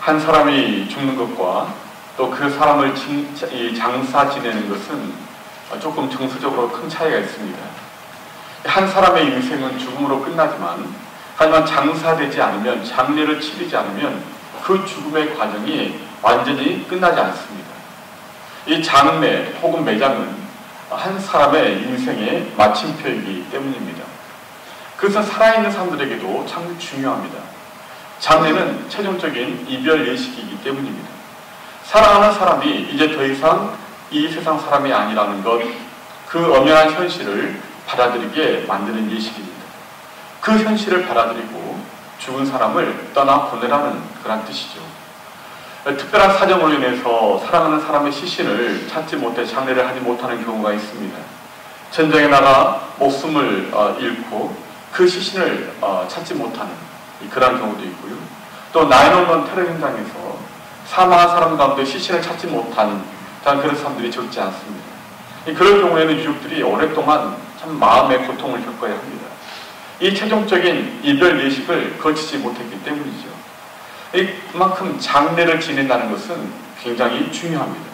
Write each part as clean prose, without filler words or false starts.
한 사람이 죽는 것과 또 그 사람을 장사 지내는 것은 조금 정서적으로 큰 차이가 있습니다. 한 사람의 인생은 죽음으로 끝나지만, 하지만 장사되지 않으면, 장례를 치르지 않으면 그 죽음의 과정이 완전히 끝나지 않습니다. 이 장례 혹은 매장은 한 사람의 인생의 마침표이기 때문입니다. 그것은 살아있는 사람들에게도 참 중요합니다. 장례는 최종적인 이별 예식이기 때문입니다. 사랑하는 사람이 이제 더 이상 이 세상 사람이 아니라는 것, 그 엄연한 현실을 받아들이게 만드는 예식입니다. 그 현실을 받아들이고 죽은 사람을 떠나보내라는 그런 뜻이죠. 특별한 사정으로 인해서 사랑하는 사람의 시신을 찾지 못해 장례를 하지 못하는 경우가 있습니다. 전쟁에 나가 목숨을 잃고 그 시신을 찾지 못하는 그런 경우도 있고요. 또 9/11 테러 현장에서 사망한 사람 가운데 시신을 찾지 못한 그런 사람들이 적지 않습니다. 그럴 경우에는 유족들이 오랫동안 참 마음의 고통을 겪어야 합니다. 이 최종적인 이별 예식을 거치지 못했기 때문이죠. 그만큼 장례를 지낸다는 것은 굉장히 중요합니다.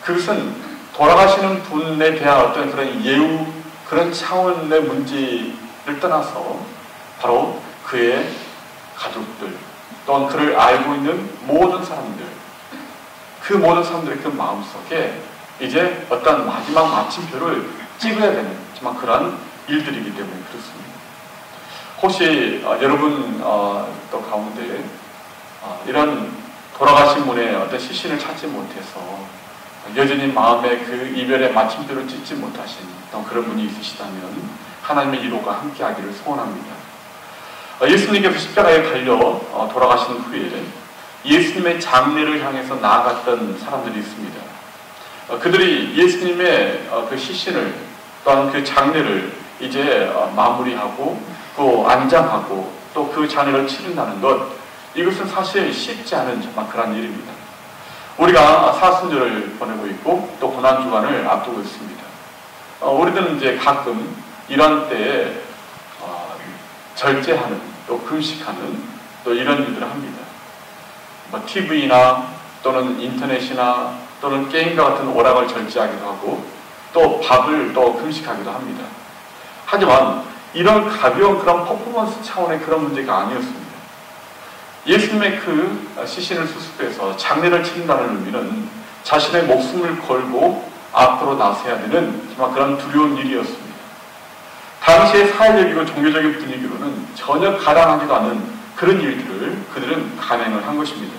그것은 돌아가시는 분에 대한 어떤 그런 예우, 그런 차원의 문제를 떠나서 바로 그의 가족들, 또한 그를 알고 있는 모든 사람들, 그 모든 사람들의 그 마음속에 이제 어떤 마지막 마침표를 찍어야 되는 정말 그런 일들이기 때문에 그렇습니다. 혹시 여러분 또 가운데 이런 돌아가신 분의 어떤 시신을 찾지 못해서 여전히 마음에 그 이별의 마침표를 찍지 못하신 그런 분이 있으시다면 하나님의 위로가 함께하기를 소원합니다. 예수님께서 십자가에 달려 돌아가신 후에 예수님의 장례를 향해서 나아갔던 사람들이 있습니다. 그들이 예수님의 그 시신을, 또한 그 장례를 이제 마무리하고 또 안장하고 또 그 장례를 치른다는 것, 이것은 사실 쉽지 않은 정말 그런 일입니다. 우리가 사순절을 보내고 있고 또 고난주간을 앞두고 있습니다. 우리들은 이제 가끔 이런 때에 절제하는, 또 금식하는 또 이런 일들을 합니다. TV나 또는 인터넷이나 또는 게임과 같은 오락을 절제하기도 하고 또 밥을 또 금식하기도 합니다. 하지만 이런 가벼운 그런 퍼포먼스 차원의 그런 문제가 아니었습니다. 예수님의 그 시신을 수습해서 장례를 치른다는 의미는 자신의 목숨을 걸고 앞으로 나서야 되는 정말 그런 두려운 일이었습니다. 당시의 사회적이고 종교적인 분위기로는 전혀 가당하지도 않은 그런 일들을 그들은 감행을 한 것입니다.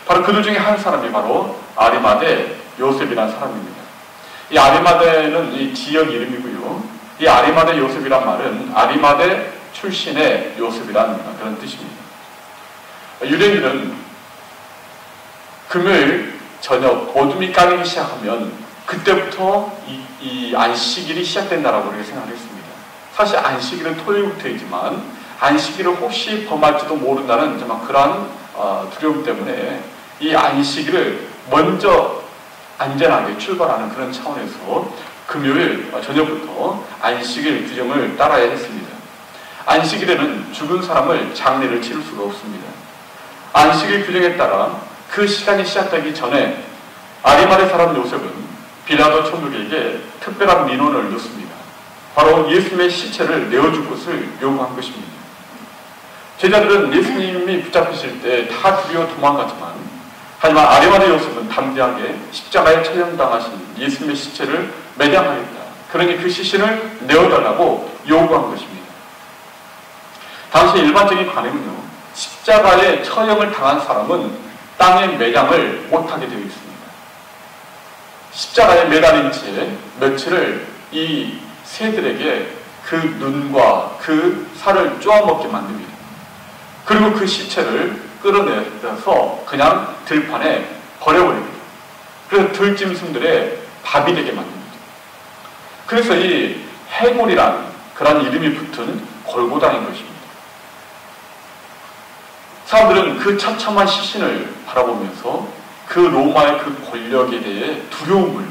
바로 그들 중에 한 사람이 바로 아리마대 요셉이라는 사람입니다. 이 아리마대는 이 지역 이름이고요. 이 아리마대 요셉이란 말은 아리마대 출신의 요셉이라는 그런 뜻입니다. 유대인들은 금요일 저녁 어둠이 까기 시작하면 그때부터 이 안식일이 시작된다라고 그렇게 생각했습니다. 사실 안식일은 토요일부터이지만 안식일을 혹시 범할지도 모른다는 정말 그러한 두려움 때문에 이 안식일을 먼저 안전하게 출발하는 그런 차원에서 금요일 저녁부터 안식일 규정을 따라야 했습니다. 안식일에는 죽은 사람을 장례를 치를 수가 없습니다. 안식일 규정에 따라 그 시간이 시작되기 전에 아리마대 사람 요셉은 빌라도 총독에게 특별한 민원을 넣습니다. 바로 예수님의 시체를 내어줄 것을 요구한 것입니다. 제자들은 예수님이 붙잡히실 때 다 두려워 도망갔지만, 하지만 아리마대 요셉은 담대하게 십자가에 처형당하신 예수님의 시체를 매장하겠다. 그러니 그 시신을 내어달라고 요구한 것입니다. 당시 일반적인 관행은요, 십자가에 처형을 당한 사람은 땅에 매장을 못하게 되어 있습니다. 십자가에 매달린 채 며칠을 이 새들에게 그 눈과 그 살을 쪼아먹게 만듭니다. 그리고 그 시체를 끌어내서 그냥 들판에 버려버립니다. 그래서 들짐승들의 밥이 되게 만듭니다. 그래서 이 해골이란 그런 이름이 붙은 골고다인 것입니다. 사람들은 그 처참한 시신을 바라보면서 그 로마의 그 권력에 대해 두려움을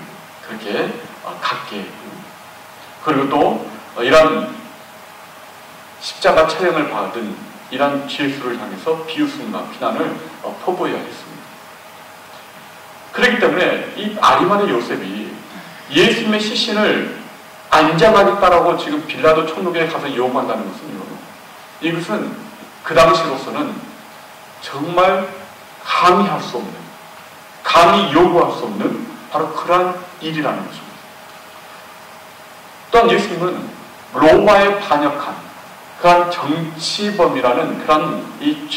그렇게 갖게 했고, 그리고 또 이런 십자가 처형을 받은 이런 죄수를 향해서 비웃음과 비난을 퍼부어야 했습니다. 그렇기 때문에 이 아리마대 요셉이 예수님의 시신을 안장하겠다라고 지금 빌라도 총독에 가서 요구한다는 것은요, 이것은 그 당시로서는 정말 감히 할 수 없는, 감히 요구할 수 없는 바로 그러한 일이라는 것입니다. 또한 예수님은 로마에 반역한 그러한 정치범이라는 그러한 이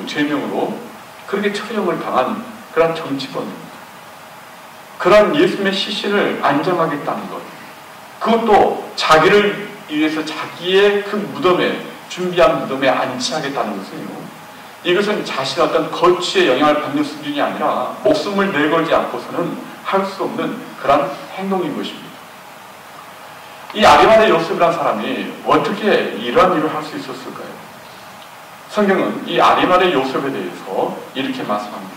죄명으로 그렇게 처형을 당한 그러한 정치범입니다. 그러한 예수님의 시신을 안장하겠다는 것, 그것도 자기를 위해서 자기의 그 무덤에, 준비한 무덤에 안치하겠다는 것은요, 이것은 자신의 어떤 거취에 영향을 받는 수준이 아니라 목숨을 내걸지 않고서는 할 수 없는 그런 행동인 것입니다. 이 아리마대 요셉이라는 사람이 어떻게 이러한 일을 할 수 있었을까요? 성경은 이 아리마대 요셉에 대해서 이렇게 말씀합니다.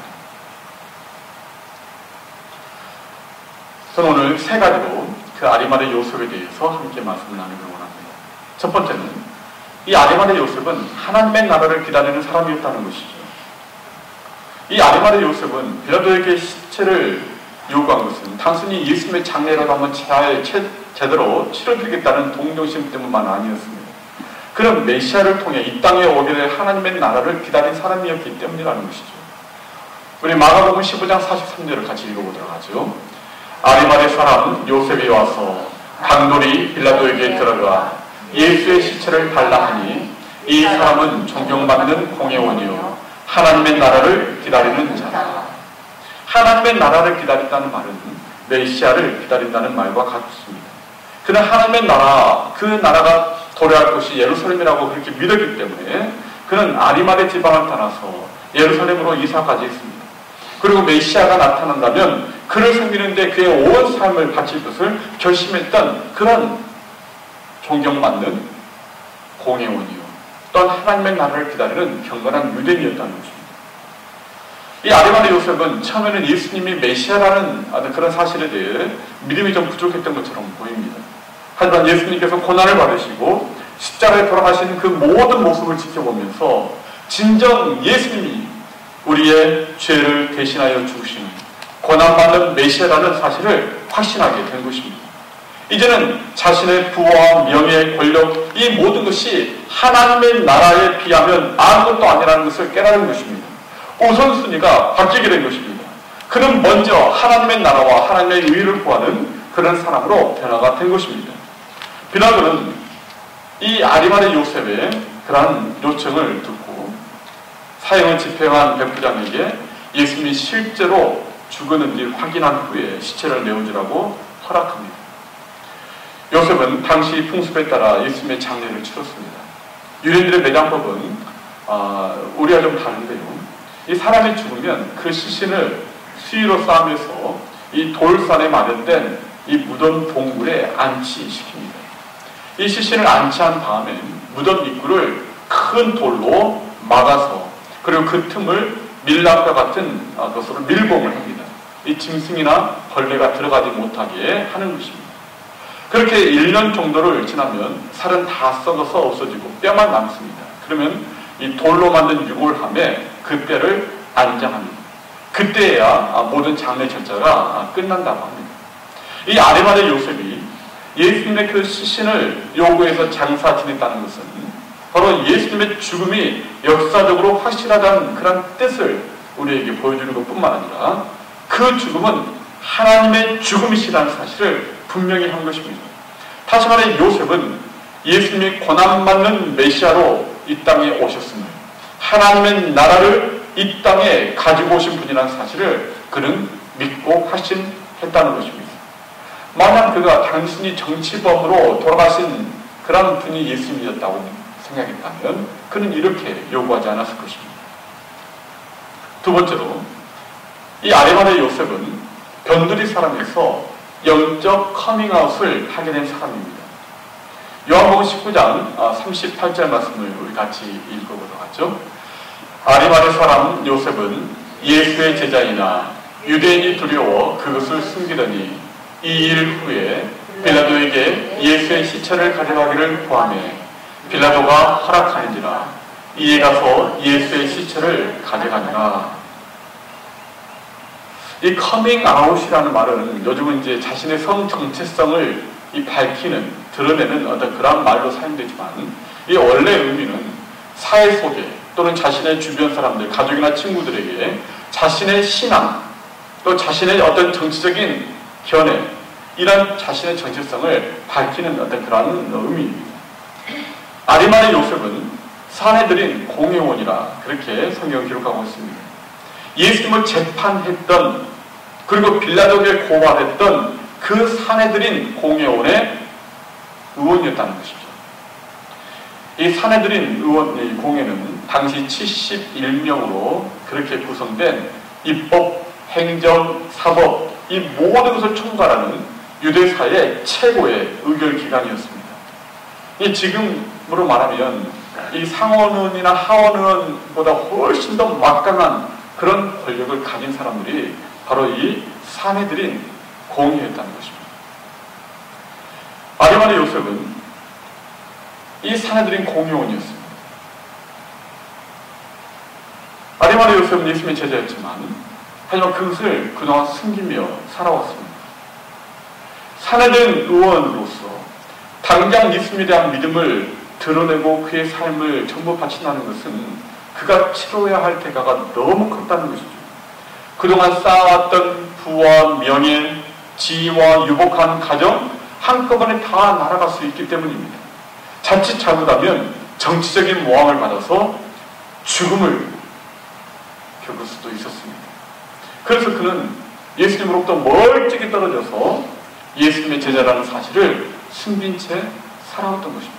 저는 오늘 세 가지로 그 아리마대 요셉에 대해서 함께 말씀을 나누기를 원합니다. 첫 번째는 이 아리마대 요셉은 하나님의 나라를 기다리는 사람이었다는 것이죠. 이 아리마대 요셉은 빌라도에게 시체를 요구한 것은 단순히 예수님의 장례라도 한번 제대로 치러드리겠다는 동정심 때문만 아니었습니다. 그런 메시아를 통해 이 땅에 오게 될 하나님의 나라를 기다린 사람이었기 때문이라는 것이죠. 우리 마가복음 15장 43절을 같이 읽어보도록 하죠. 아리마대 사람 요셉이 와서 강돌이 빌라도에게 들어가 예수의 시체를 달라 하니 이 사람은 존경받는 공회원이요 하나님의 나라를 기다리는 자다. 하나님의 나라를 기다린다는 말은 메시아를 기다린다는 말과 같습니다. 그는 하나님의 나라, 그 나라가 도래할 곳이 예루살렘이라고 그렇게 믿었기 때문에 그는 아리마대 지방을 떠나서 예루살렘으로 이사까지 했습니다. 그리고 메시아가 나타난다면 그를 섬기는데 그의 온 삶을 바칠 것을 결심했던 그런 존경받는 공회원이요 또한 하나님의 나라를 기다리는 경건한 유대인이었다는 것입니다. 이 아리마대 요셉은 처음에는 예수님이 메시아라는 그런 사실에 대해 믿음이 좀 부족했던 것처럼 보입니다. 하지만 예수님께서 고난을 받으시고 십자가에 돌아가신 그 모든 모습을 지켜보면서 진정 예수님이 우리의 죄를 대신하여 죽으시는 고난받는 메시아라는 사실을 확신하게 된 것입니다. 이제는 자신의 부와 명예, 권력, 이 모든 것이 하나님의 나라에 비하면 아무것도 아니라는 것을 깨달은 것입니다. 우선순위가 바뀌게 된 것입니다. 그는 먼저 하나님의 나라와 하나님의 의를 구하는 그런 사람으로 변화가 된 것입니다. 빌라도는 이 아리마대 요셉의 그러한 요청을 듣고 사형을 집행한 백부장에게 예수님이 실제로 죽었는지 확인한 후에 시체를 내어주라고 허락합니다. 요셉은 당시 풍습에 따라 예수님의 장례를 치렀습니다. 유대인들의 매장법은 우리와 좀 다른데요. 이 사람이 죽으면 그 시신을 수의로 쌓으면서 이 돌산에 마련된 이 무덤 동굴에 안치시킵니다. 이 시신을 안치한 다음에 무덤 입구를 큰 돌로 막아서 그리고 그 틈을 밀랍과 같은 것으로 밀봉을 합니다. 이 짐승이나 벌레가 들어가지 못하게 하는 것입니다. 그렇게 1년 정도를 지나면 살은 다 썩어서 없어지고 뼈만 남습니다. 그러면 이 돌로 만든 유골함에 그 뼈를 안장합니다. 그때야 모든 장례 절차가 끝난다고 합니다. 이 아리마대 요셉이 예수님의 그 시신을 요구해서 장사 지냈다는 것은 바로 예수님의 죽음이 역사적으로 확실하다는 그런 뜻을 우리에게 보여주는 것뿐만 아니라 그 죽음은 하나님의 죽음이시라는 사실을 분명히 한 것입니다. 다시 말해 요셉은 예수님이 고난받는 메시아로 이 땅에 오셨음을, 하나님의 나라를 이 땅에 가지고 오신 분이라는 사실을 그는 믿고 확신했다는 것입니다. 만약 그가 단순히 정치범으로 돌아가신 그런 분이 예수님이었다고 생각했다면 그는 이렇게 요구하지 않았을 것입니다. 두 번째로 이 아리마대 요셉은 변두리 사람에서 영적 커밍아웃을 하게 된 사람입니다. 요한복음 19장 38절 말씀을 우리 같이 읽어보도록 하죠. 아리마대 사람 요셉은 예수의 제자이나 유대인이 두려워 그것을 숨기더니 이 일 후에 빌라도에게 예수의 시체를 가져가기를 구하매 빌라도가 허락하는지라 이에 가서 예수의 시체를 가져가니라. 이 커밍아웃이라는 말은 요즘은 이제 자신의 성 정체성을 밝히는, 드러내는 어떤 그런 말로 사용되지만, 이 원래 의미는 사회 속에 또는 자신의 주변 사람들, 가족이나 친구들에게 자신의 신앙, 또 자신의 어떤 정치적인 견해, 이런 자신의 정체성을 밝히는 어떤 그런 의미입니다. 아리마의 요셉은 사내들인 공회원이라 그렇게 성경을 기록하고 있습니다. 예수님을 재판했던, 그리고 빌라도에게 고발했던 그 사내들인 공회원의 의원이었다는 것이죠. 이 사내들인 의원, 공회는 당시 71명으로 그렇게 구성된 입법, 행정, 사법, 이 모든 것을 총괄하는 유대사의 최고의 의결기관이었습니다. 이 지금으로 말하면 이 상원의원이나 하원의원보다 훨씬 더 막강한 그런 권력을 가진 사람들이 바로 이 사내들인 공회였다는 것입니다. 아리마의 요셉은 이 사내들인 공회원이었습니다. 아리마의 요셉은 예수님의 제자였지만 하지만 그것을 그동안 숨기며 살아왔습니다. 사내된 의원으로서 당장 예수님에 대한 믿음을 드러내고 그의 삶을 전부 바친다는 것은 그가 치러야 할 대가가 너무 컸다는 것이죠. 그동안 쌓아왔던 부와 명예, 지위와 유복한 가정 한꺼번에 다 날아갈 수 있기 때문입니다. 자칫 잘못하면 정치적인 모함을 받아서 죽음을 겪을 수도 있었습니다. 그래서 그는 예수님으로부터 멀찍이 떨어져서 예수님의 제자라는 사실을 숨긴 채 살아왔던 것입니다.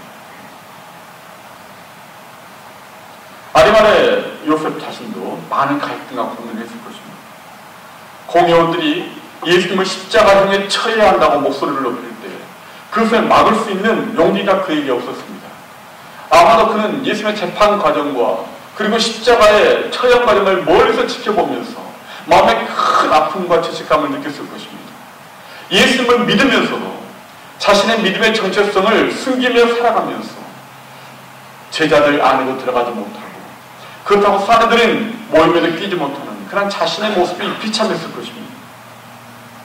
아리마의 요셉 자신도 많은 갈등과 고민을 했을 것입니다. 공회원들이 예수님을 십자가형에 처해야 한다고 목소리를 높일 때 그것을 막을 수 있는 용기가 그에게 없었습니다. 아마도 그는 예수님의 재판 과정과 그리고 십자가의 처형 과정을 멀리서 지켜보면서 마음에 큰 아픔과 죄책감을 느꼈을 것입니다. 예수님을 믿으면서도 자신의 믿음의 정체성을 숨기며 살아가면서 제자들 안으로 들어가지 못하고 그렇다고 사내들인 모임에도 끼지 못하는 그런 자신의 모습이 비참했을 것입니다.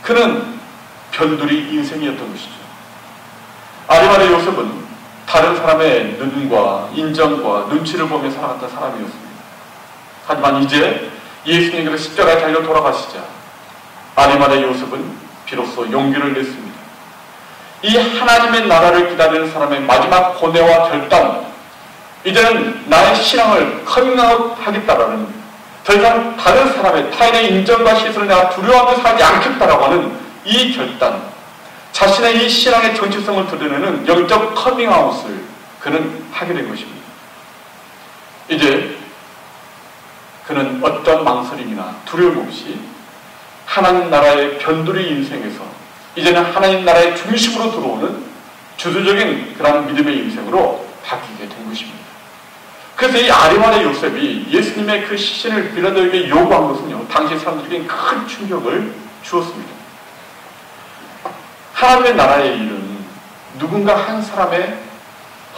그는 변두리 인생이었던 것이죠. 아리마의 요셉은 다른 사람의 눈과 인정과 눈치를 보며 살아갔던 사람이었습니다. 하지만 이제 예수님께서 십자가에 달려 돌아가시자 아리마의 요셉은 비로소 용기를 냈습니다. 이 하나님의 나라를 기다리는 사람의 마지막 고뇌와 결단, 이제는 나의 신앙을 커밍아웃 하겠다라는, 더 이상 다른 사람의 타인의 인정과 시선을 내가 두려워하며 살지 않겠다라고 하는 이 결단, 자신의 이 신앙의 정체성을 드러내는 영적 커밍아웃을 그는 하게 된 것입니다. 이제 그는 어떤 망설임이나 두려움 없이 하나님 나라의 변두리 인생에서 이제는 하나님 나라의 중심으로 들어오는 주도적인 그런 믿음의 인생으로 바뀌게 된 것입니다. 그래서 이 아리마의 요셉이 예수님의 그 시신을 빌라도에게 요구한 것은요, 당시 사람들에게 큰 충격을 주었습니다. 하나님의 나라의 일은 누군가 한 사람의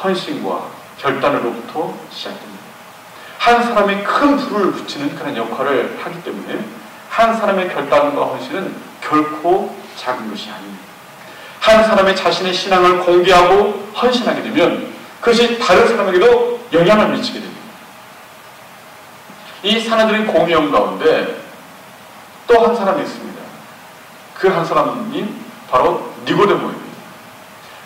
헌신과 결단으로부터 시작됩니다. 한 사람이 큰 불을 붙이는 그런 역할을 하기 때문에 한 사람의 결단과 헌신은 결코 작은 것이 아닙니다. 한 사람의 자신의 신앙을 공개하고 헌신하게 되면 그것이 다른 사람에게도 영향을 미치게 됩니다. 이 사내들인 공회원 가운데 또 한 사람이 있습니다. 그 한 사람이 바로 니고데모입니다.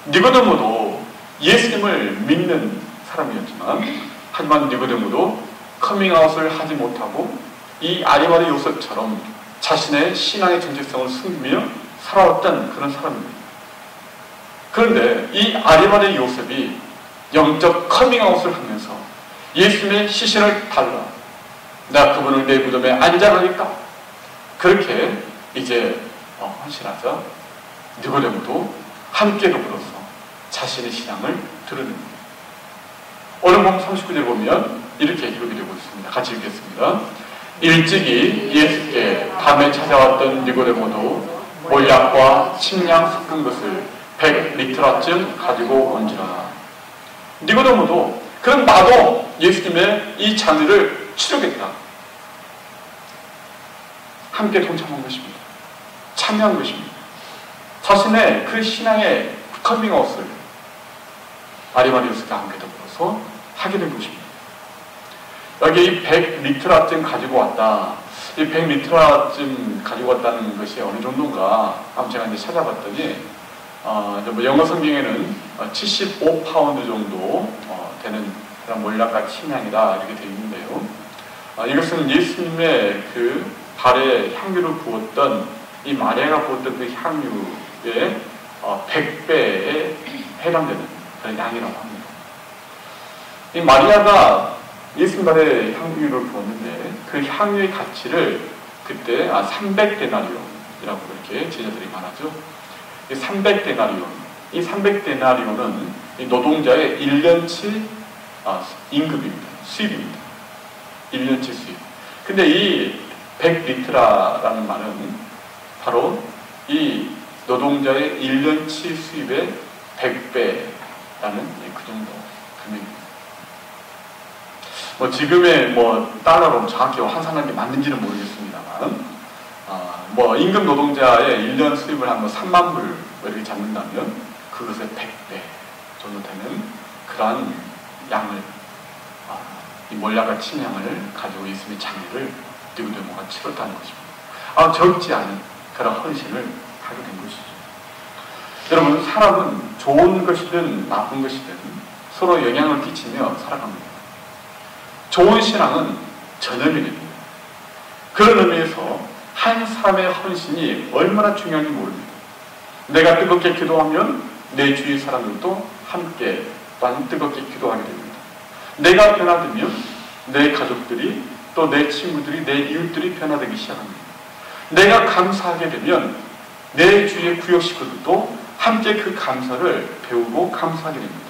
니고데모도 예수님을 믿는 사람이었지만 하지만 니고데모도 커밍아웃을 하지 못하고 이 아리마의 요셉처럼 자신의 신앙의 정체성을 숨기며 살아왔던 그런 사람입니다. 그런데 이 아리마의 요셉이 영적 커밍아웃을 하면서 예수님의 시신을 달라, 내가 그분을 내 무덤에 안장하겠다, 그렇게 이제 헌신하자 니고데모도 함께 더불어서 자신의 신앙을 드러냅니다. 오늘 보면 39절 보면 이렇게 기록이 되고 있습니다. 같이 읽겠습니다. 일찍이 예수께 밤에 찾아왔던 니고데모도 몰약과 침량 섞은 것을 100리터라쯤 가지고 온지라. 니고데모도 그럼 나도 예수님의 이 장례를 치르겠다. 함께 동참한 것입니다. 참여한 것입니다. 자신의 그 신앙의 커밍아웃을 아리마니우스가 함께 더불어서 하게 된 것입니다. 여기 이 100리트라쯤 가지고 왔다. 이 100리트라쯤 가지고 왔다는 것이 어느 정도인가? 제가 이제 찾아봤더니, 뭐 영어 성경에는 75파운드 정도 되는 그런 몰약과 침향이다 이렇게 되어 있는데요. 이것은 예수님의 그 발에 향유를 부었던 이 마리아가 부었던 그 향유의 100배에 해당되는 그런 양이라고 합니다. 이 마리아가 예수님 발에 향유를 부었는데 그 향유의 가치를 그때 300데나리온이라고 이렇게 제자들이 말하죠. 이 300데나리온, 이 300데나리온은 이 노동자의 1년치 임금입니다. 수입입니다. 1년치 수입. 근데 이 100리트라라는 말은 바로 이 노동자의 1년치 수입의 100배라는 그 정도 금액입니다. 뭐 지금의 뭐 달러로 정확히 환산한 게 맞는지는 모르겠습니다만, 뭐 임금 노동자의 1년 수입을 한 3만 불 이렇게 잡는다면 그것의 100배 정도 되는 그러한 양을, 이 몰약과 침향을 가지고 예수님의 장례를 니고데모가 치렀다는 것입니다. 적지 않은 그런 헌신을 하게 된 것이죠. 여러분, 사람은 좋은 것이든 나쁜 것이든 서로 영향을 끼치며 살아갑니다. 좋은 신앙은 전염이 됩니다. 그런 의미에서 한 사람의 헌신이 얼마나 중요한지 모릅니다. 내가 뜨겁게 기도하면 내 주위 사람들도 함께 또한 뜨겁게 기도하게 됩니다. 내가 변화되면 내 가족들이 또 내 친구들이, 내 이웃들이 변화되기 시작합니다. 내가 감사하게 되면 내 주위의 구역 식구들도 함께 그 감사를 배우고 감사하게 됩니다.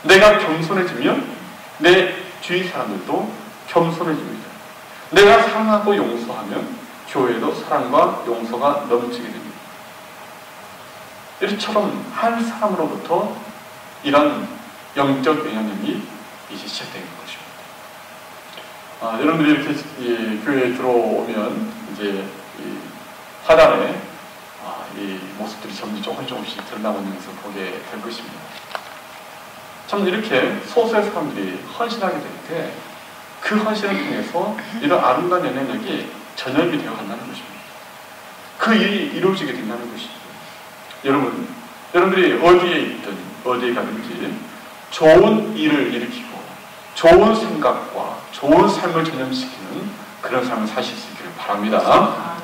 내가 겸손해지면 내 주위 사람들도 겸손해집니다. 내가 사랑하고 용서하면 교회도 사랑과 용서가 넘치게 됩니다. 이처럼 한 사람으로부터 이런 영적 영향력이 이제 시작되는 것입니다. 여러분들이 이렇게 교회에 들어오면 이제 이 화단에 이 모습들이 점점 조금씩 드러나고 있는 것을 보게 될 것입니다. 참 이렇게 소수의 사람들이 헌신하게 될 때 그 헌신을 통해서 이런 아름다운 영향력이 전염이 되어 간다는 것입니다. 그 일이 이루어지게 된다는 것이죠. 여러분들이 어디에 있든 어디에 가든지 좋은 일을 일으키고 좋은 생각과 좋은 삶을 전염시키는 그런 삶을 사실 수 있기를 바랍니다.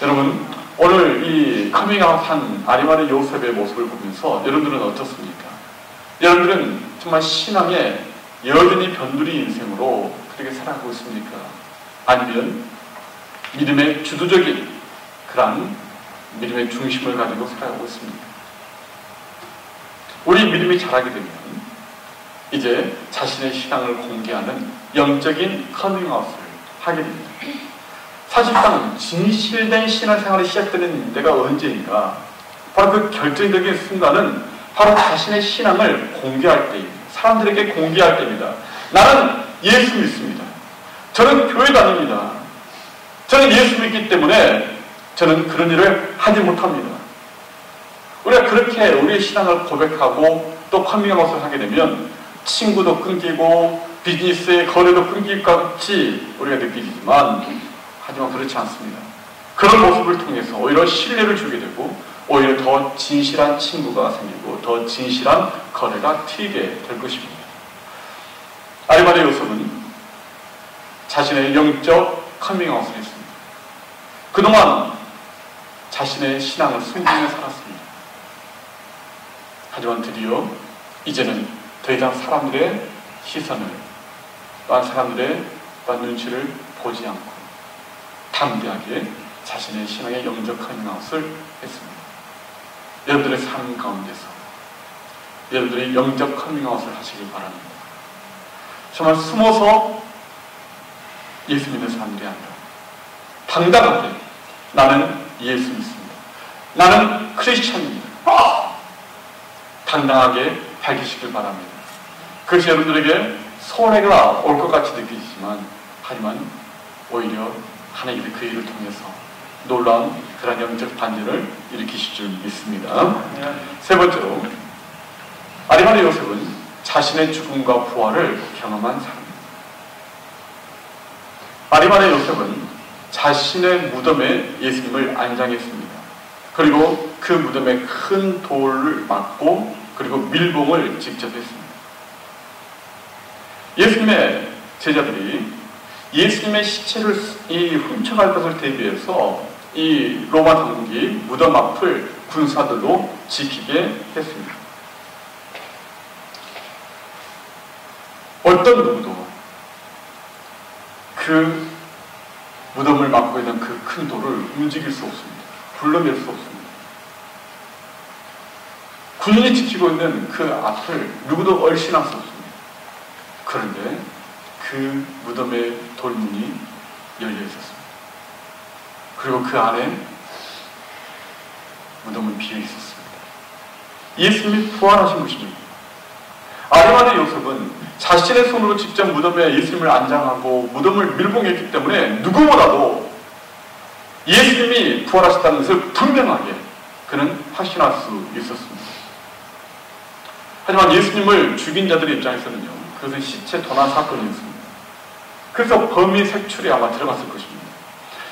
여러분, 오늘 이 커밍아웃한 아리마리 요셉의 모습을 보면서 여러분들은 어떻습니까? 여러분들은 정말 신앙의 여전히 변두리 인생으로 그렇게 살아가고 있습니까? 아니면 믿음의 주도적인 그런 믿음의 중심을 가지고 살아가고 있습니까? 우리 믿음이 자라게 되면 이제 자신의 신앙을 공개하는 영적인 커밍아웃을 하게 됩니다. 사실상 진실된 신앙생활이 시작되는 때가 언제인가? 바로 그 결정적인 순간은 바로 자신의 신앙을 공개할 때입니다. 사람들에게 공개할 때입니다. 나는 예수 믿습니다. 저는 교회 다닙니다. 저는 예수 믿기 때문에 저는 그런 일을 하지 못합니다. 우리가 그렇게 우리의 신앙을 고백하고 또 커밍아웃을 하게 되면 친구도 끊기고 비즈니스의 거래도 끊길 것 같이 우리가 느끼지만 하지만 그렇지 않습니다. 그런 모습을 통해서 오히려 신뢰를 주게 되고 오히려 더 진실한 친구가 생기고 더 진실한 거래가 트이게 될 것입니다. 아리마리 요셉은 자신의 영적 커밍아웃을 했습니다. 그동안 자신의 신앙을 숨기며 살았습니다. 하지만 드디어 이제는 더 이상 사람들의 시선을 또한 사람들의 또한 눈치를 보지 않고 담대하게 자신의 신앙의 영적 커밍아웃을 했습니다. 여러분들의 삶 가운데서 여러분들이 영적 커밍아웃을 하시길 바랍니다. 정말 숨어서 예수 믿는 사람들이 아니라 당당하게 나는 예수 믿습니다. 나는 크리스찬입니다. 당당하게 밝히시길 바랍니다. 그것이 여러분들에게 손해가 올 것 같이 느껴지지만 하지만 오히려 하나님께서 그 일을 통해서 놀라운 그런 영적 반전을 일으키실 줄 믿습니다. 세 번째로 아리마대 요셉은 자신의 죽음과 부활을 경험한 사람입니다. 아리마대 요셉은 자신의 무덤에 예수님을 안장했습니다. 그리고 그 무덤에 큰 돌을 맞고 그리고 밀봉을 직접 했습니다. 예수님의 제자들이 예수님의 시체를 훔쳐갈 것을 대비해서 이 로마 당국이 무덤 앞을 군사들로 지키게 했습니다. 어떤 누구도 그 무덤을 막고 있는 그 큰 돌을 움직일 수 없습니다. 불러낼 수 없습니다. 군인이 지키고 있는 그 앞을 누구도 얼씬할 수 없습니다. 그런데 그 무덤의 돌문이 열려 있었습니다. 그리고 그 안에 무덤은 비어 있었습니다. 예수님이 부활하신 것입니다. 아리마대 요셉은 자신의 손으로 직접 무덤에 예수님을 안장하고 무덤을 밀봉했기 때문에 누구보다도 예수님이 부활하셨다는 것을 분명하게 그는 확신할 수 있었습니다. 하지만 예수님을 죽인 자들의 입장에서는요, 그것은 시체 도난 사건이었습니다. 그래서 범위 색출이 아마 들어갔을 것입니다.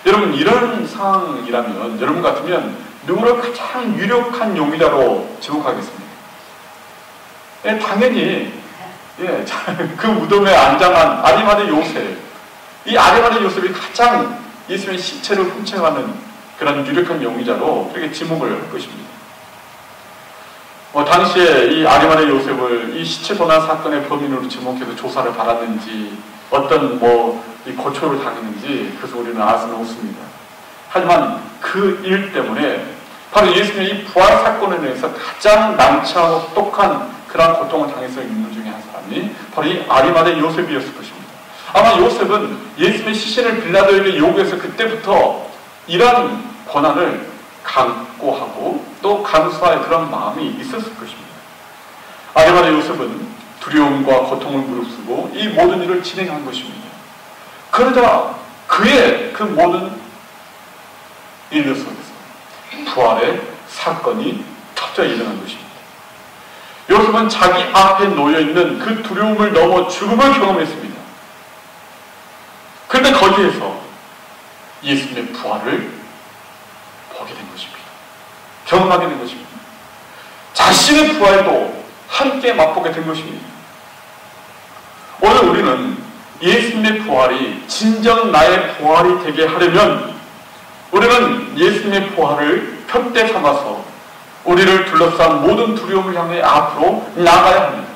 여러분, 이런 상황이라면 여러분 같으면 누구를 가장 유력한 용의자로 지목하겠습니까? 당연히 그 무덤에 안장한 아리마대 요셉, 이 아리마대 요셉이 가장 예수님의 시체를 훔쳐가는 그런 유력한 용의자로 그렇게 지목을 할 것입니다. 당시에 이 아리마대 요셉을 이 시체 도난 사건의 범인으로 지목해서 조사를 받았는지 어떤 이 고초를 당했는지 그것을 우리는 알 수는 없습니다. 하지만 그 일 때문에 바로 예수님의 이 부활 사건에 대해서 가장 난처하고 똑똑한 그러한 고통을 당해서 있는 중에 한 사람이 바로 이 아리마대 요셉이었을 것입니다. 아마 요셉은 예수님의 시신을 빌라도에게 요구해서 그때부터 이러한 고난을 강고하고 또 감수할 그런 마음이 있었을 것입니다. 아리마대 요셉은 두려움과 고통을 무릅쓰고 이 모든 일을 진행한 것입니다. 그러자 그의 그 모든 일 속에서 부활의 사건이 터져 일어난 것입니다. 요셉은 자기 앞에 놓여있는 그 두려움을 넘어 죽음을 경험했습니다. 그런데 거기에서 예수님의 부활을 보게 된 것입니다. 경험하게 된 것입니다. 자신의 부활도 함께 맛보게 된 것입니다. 오늘 우리는 예수님의 부활이 진정 나의 부활이 되게 하려면 우리는 예수님의 부활을 표대 삼아서 우리를 둘러싼 모든 두려움을 향해 앞으로 나아가야 합니다.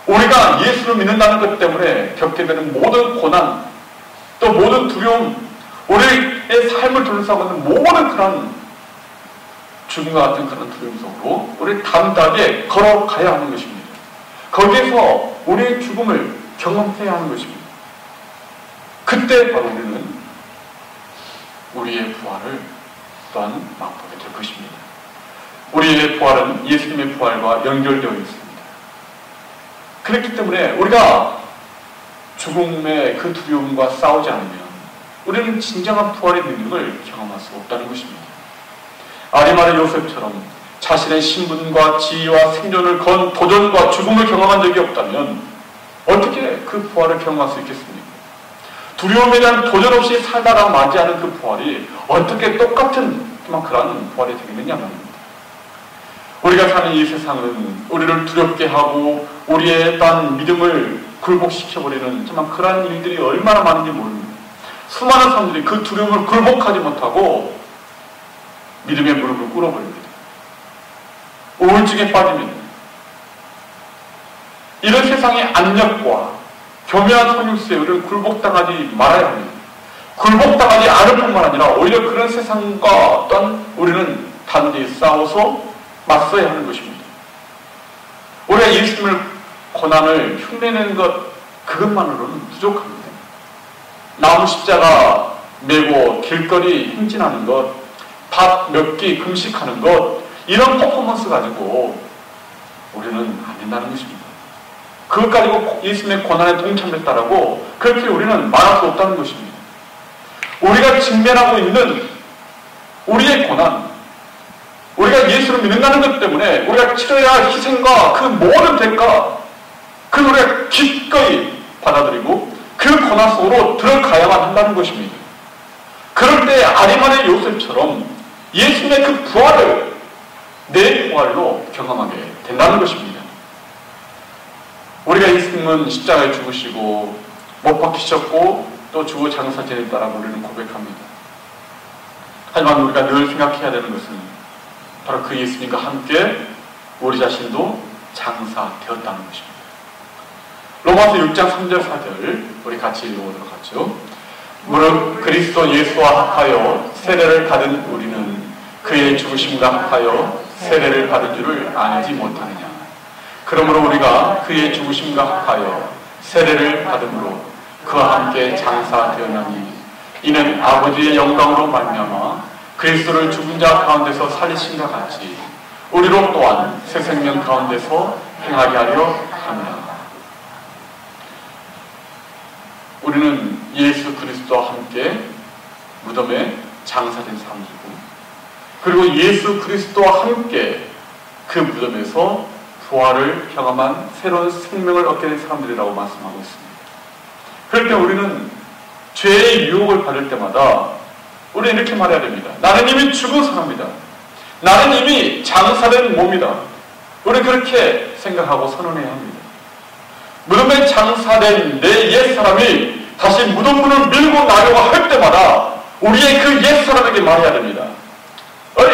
우리가 예수를 믿는다는 것 때문에 겪게 되는 모든 고난, 또 모든 두려움, 우리의 삶을 둘러싸고 있는 모든 그런 죽음과 같은 그런 두려움 속으로 우리 담대하게 걸어가야 하는 것입니다. 거기에서 우리의 죽음을 경험해야 하는 것입니다. 그때 바로 우리는 우리의 부활을 또한 맛보게 될 것입니다. 우리의 부활은 예수님의 부활과 연결되어 있습니다. 그렇기 때문에 우리가 죽음의 그 두려움과 싸우지 않으면 우리는 진정한 부활의 능력을 경험할 수 없다는 것입니다. 아리마대 요셉처럼 자신의 신분과 지위와 생존을 건 도전과 죽음을 경험한 적이 없다면 어떻게 그 부활을 경험할 수 있겠습니까? 두려움에 대한 도전 없이 살다가 맞이하는 그 부활이 어떻게 똑같은 그런 부활이 되겠느냐 말입니다. 우리가 사는 이 세상은 우리를 두렵게 하고 우리의 어떤 믿음을 굴복시켜버리는 정말 그러한 일들이 얼마나 많은지 모릅니다. 수많은 사람들이 그 두려움을 굴복하지 못하고 믿음의 무릎을 꿇어버립니다. 우울증에 빠집니다. 이런 세상의 압력과 교묘한 선율수에 우리를 굴복당하지 말아야 합니다. 굴복당하지 않을 뿐만 아니라 오히려 그런 세상과 어떤 우리는 단대히 싸워서 맞서야 하는 것입니다. 우리가 예수님을 고난을 흉내내는 것 그것만으로는 부족합니다. 나무 십자가 메고 길거리 행진하는 것, 밥 몇 끼 금식하는 것, 이런 퍼포먼스 가지고 우리는 안 된다는 것입니다. 그것 가지고 예수님의 고난에 동참했다라고 그렇게 우리는 말할 수 없다는 것입니다. 우리가 직면하고 있는 우리의 고난, 우리가 예수를 믿는다는 것 때문에 우리가 치러야 할 희생과 그 모든 대가, 그걸 우리가 기꺼이 받아들이고 그 고난 속으로 들어가야만 한다는 것입니다. 그럴 때 아리마의 요셉처럼 예수님의 그 부활을 내 부활로 경험하게 된다는 것입니다. 우리가 예수님은 십자가에 죽으시고 못 박히셨고 또 죽어 장사 지냈다라고 우리는 고백합니다. 하지만 우리가 늘 생각해야 되는 것은 바로 그 예수님과 함께 우리 자신도 장사되었다는 것입니다. 로마서 6장 3절 4절 우리 같이 읽어보도록 하죠. 무릇 그리스도 예수와 합하여 세례를 받은 우리는 그의 죽으심과 합하여 세례를 받은 줄을 아지 못하느냐. 그러므로 우리가 그의 죽으심과 합하여 세례를 받음으로 그와 함께 장사되었나니 이는 아버지의 영광으로 말미암아 그리스도를 죽은 자 가운데서 살리신과 같이 우리로 또한 새 생명 가운데서 행하게 하려 합니다. 우리는 예수 그리스도와 함께 무덤에 장사된 사람들이고, 그리고 예수 그리스도와 함께 그 무덤에서 부활을 경험한 새로운 생명을 얻게 된 사람들이라고 말씀하고 있습니다. 그럴 때 우리는 죄의 유혹을 받을 때마다 우리는 이렇게 말해야 됩니다. 나는 이미 죽은 사람이다. 나는 이미 장사된 몸이다. 우리는 그렇게 생각하고 선언해야 합니다. 무덤에 장사된 내 옛사람이 다시 무덤 문을 밀고 나려고 할 때마다 우리의 그 옛사람에게 말해야 됩니다. 어이,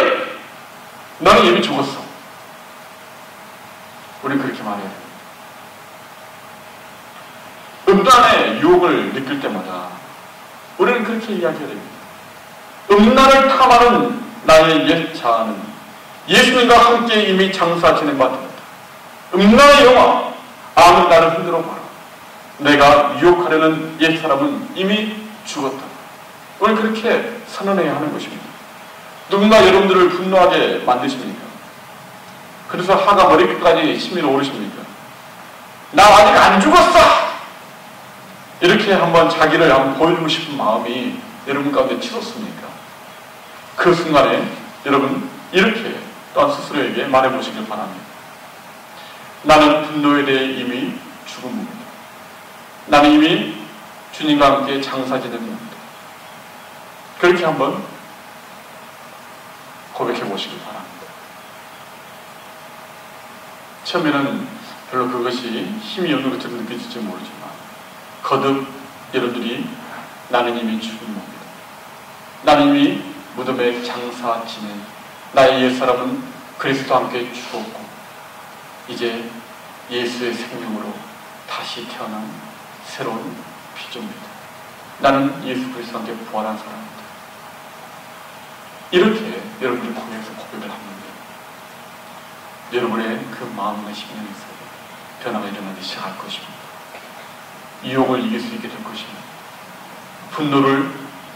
너는 이미 죽었어. 우리는 그렇게 말해야 됩니다. 음란의 유혹을 느낄 때마다 우리는 그렇게 이야기해야 됩니다. 음란을 탐하는 나의 옛 자아는 예수님과 함께 이미 장사 지낸 바 되었다. 음란의 영화, 아무 나를 흔들어 봐라. 내가 유혹하려는 옛사람은 이미 죽었다. 우리는 그렇게 선언해야 하는 것입니다. 누군가 여러분들을 분노하게 만드십니까? 그래서 화가 머리끝까지 치밀어 오르십니까? 나 아직 안 죽었어! 이렇게 한번 자기를 한번 보여주고 싶은 마음이 여러분 가운데 치솟습니까? 그 순간에 여러분 이렇게 또한 스스로에게 말해보시길 바랍니다. 나는 분노에 대해 이미 죽은 몸이다. 나는 이미 주님과 함께 장사 지낸 몸이다. 그렇게 한번 고백해 보시길 바랍니다. 처음에는 별로 그것이 힘이 없는 것처럼 느껴질지 모르지만 거듭 여러분들이 나는 이미 죽은 몸이다. 나는 이미 무덤에 장사 지낸 나의 옛사람은 그리스도와 함께 죽었고 이제 예수의 생명으로 다시 태어난 새로운 피조물이다. 나는 예수 그리스도와 함께 부활한 사람이다. 이렇게 여러분들이 통해서 고백을 하는데 여러분의 그 마음과 심령에서 변화가 일어나기 시작할 것입니다. 유혹을 이길 수 있게 될 것입니다. 분노를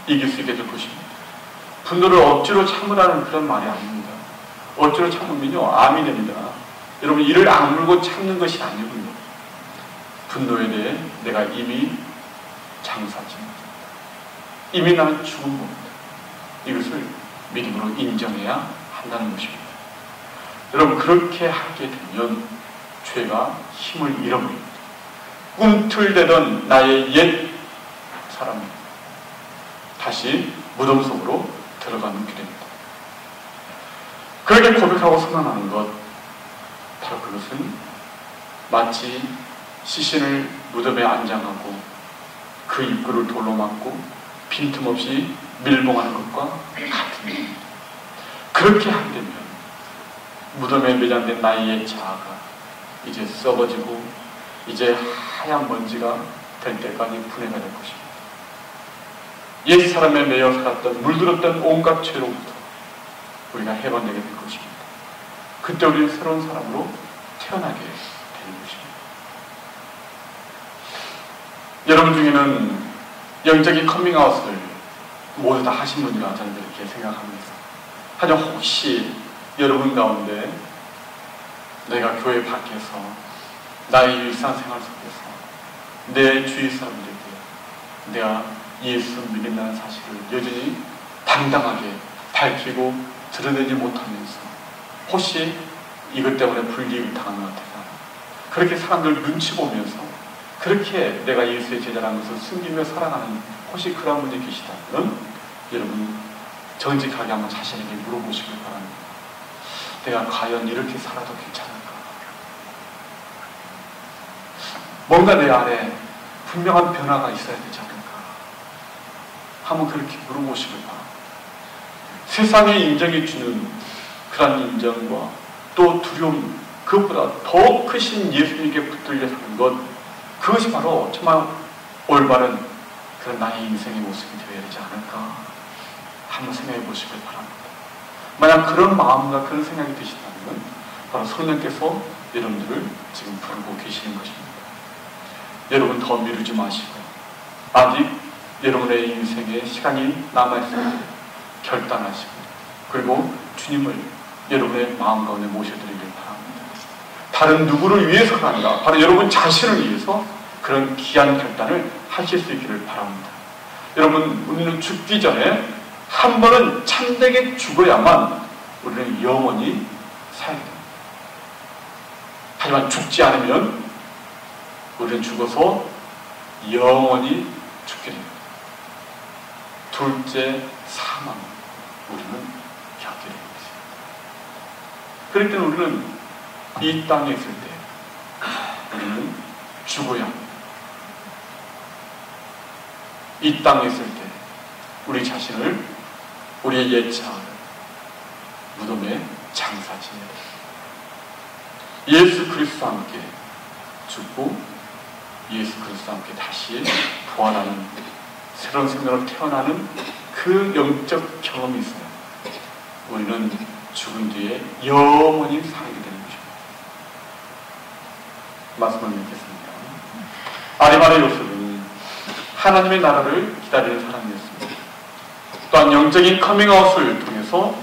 이길 수 있게 될 것입니다. 분노를 억지로 참으라는 그런 말이 아닙니다. 억지로 참으면요 암이 됩니다. 여러분 이를 악물고 참는 것이 아니군요. 분노에 대해 내가 이미 장사집니다. 이미 나는 죽은 겁니다. 이것을 믿음으로 인정해야 한다는 것입니다. 여러분 그렇게 하게 되면 죄가 힘을 잃어버립니다. 꿈틀대던 나의 옛 사람이 다시 무덤 속으로 들어가는 길입니다. 그렇게 고백하고 선언하는 것, 바로 그것은 마치 시신을 무덤에 안장하고 그 입구를 돌로 막고 빈틈없이 밀봉하는 것과 같은 일입니다. 그렇게 하게 되면 무덤에 매장된 나의 옛 자아가 이제 썩어지고 이제 하얀 먼지가 될 때까지 분해가 될 것입니다. 옛 사람에 매여 살았던 물들었던 온갖 죄로부터 우리가 해방되게 될 것입니다. 그때 우리는 새로운 사람으로 태어나게 되는 것입니다. 여러분 중에는 영적인 커밍아웃을 모두 다 하신 분이라 저는 이렇게 생각합니다. 하지만 혹시 여러분 가운데 내가 교회 밖에서 나의 일상생활 속에서 내 주위 사람들에게 내가 예수 믿는다는 사실을 여전히 당당하게 밝히고 드러내지 못하면서 혹시 이것 때문에 불이익을 당하는 것 같아서 그렇게 사람들 눈치 보면서 그렇게 내가 예수의 제자라는 것을 숨기며 살아가는 혹시 그런 분이 계시다면 여러분 정직하게 한번 자신에게 물어보시길 바랍니다. 내가 과연 이렇게 살아도 괜찮을까? 뭔가 내 안에 분명한 변화가 있어야 되지 않을까? 한번 그렇게 물어보시길 바랍니다. 세상에 인정해 주는 그런 인정과 또 두려움, 그것보다 더 크신 예수님께 붙들려 사는 것, 그것이 바로 정말 올바른 그런 나의 인생의 모습이 되어야 되지 않을까 한번 생각해 보시길 바랍니다. 만약 그런 마음과 그런 생각이 드시다면 바로 성령께서 여러분들을 지금 부르고 계시는 것입니다. 여러분 더 미루지 마시고 아직 여러분의 인생에 시간이 남아있을 때 결단하시고 그리고 주님을 여러분의 마음 가운데 모셔드리길 바랍니다. 다른 누구를 위해서가 아니라 바로 여러분 자신을 위해서 그런 귀한 결단을 하실 수 있기를 바랍니다. 여러분 우리는 죽기 전에 한 번은 참되게 죽어야만 우리는 영원히 살게 됩니다. 하지만 죽지 않으면 우리는 죽어서 영원히 죽게 됩니다. 둘째 사망 우리는 겪게 됩니다. 그럴 때는 우리는 이 땅에 있을 때 우리는 죽어야 합니다. 이 땅에 있을 때 우리 자신을 우리의 옛 자아를 무덤에 장사 지내야 됩니다. 예수 그리스도와 함께 죽고 예수 그리스도와 함께 다시 부활하는 새로운 생명으로 태어나는 그 영적 경험이 있어요. 우리는 죽은 뒤에 영원히 살게 되는 것입니다. 말씀을 믿겠습니다. 아리마의 요셉은 하나님의 나라를 기다리는 사람이었습니다. 또한 영적인 커밍아웃을 통해서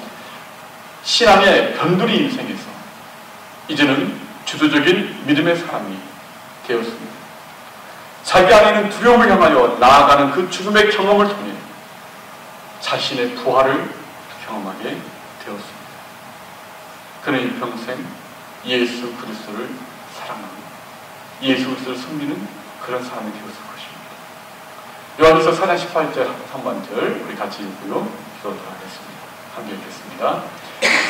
신앙의 변두리 인생에서 이제는 주도적인 믿음의 사람이 되었습니다. 자기 안에는 두려움을 향하여 나아가는 그 죽음의 경험을 통해 자신의 부활을 경험하게 되었습니다. 그는 일평생 예수 그리스도를 사랑하고 예수 그리스도를 섬기는 그런 사람이 되었을 것입니다. 요한일서 4장 18절 3번절 우리 같이 읽고요. 기도하도록 하겠습니다. 함께 읽겠습니다.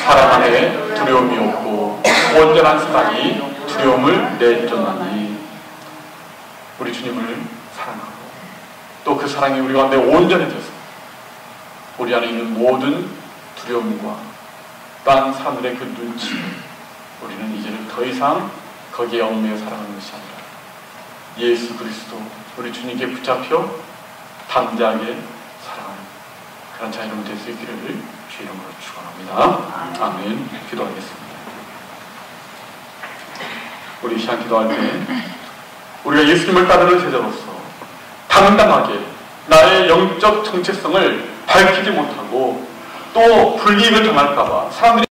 사람 안에 두려움이 없고 온전한 사랑이 두려움을 내쫓나니. 우리 주님을 사랑하고 또 그 사랑이 우리 가운데 온전해져서 우리 안에 있는 모든 두려움과 딴 사람들의 그 눈치 우리는 이제는 더 이상 거기에 얽매여 살아가는 것이 아니라 예수 그리스도 우리 주님께 붙잡혀 담대하게 살아가는 그런 자 여러분 될 수 있기를 주 이름으로 축원합니다. 아멘. 기도하겠습니다. 우리 시간 기도할 때 우리가 예수님을 따르는 제자로서 당당하게 나의 영적 정체성을 밝히지 못하고 또 불이익을 당할까봐 사람들이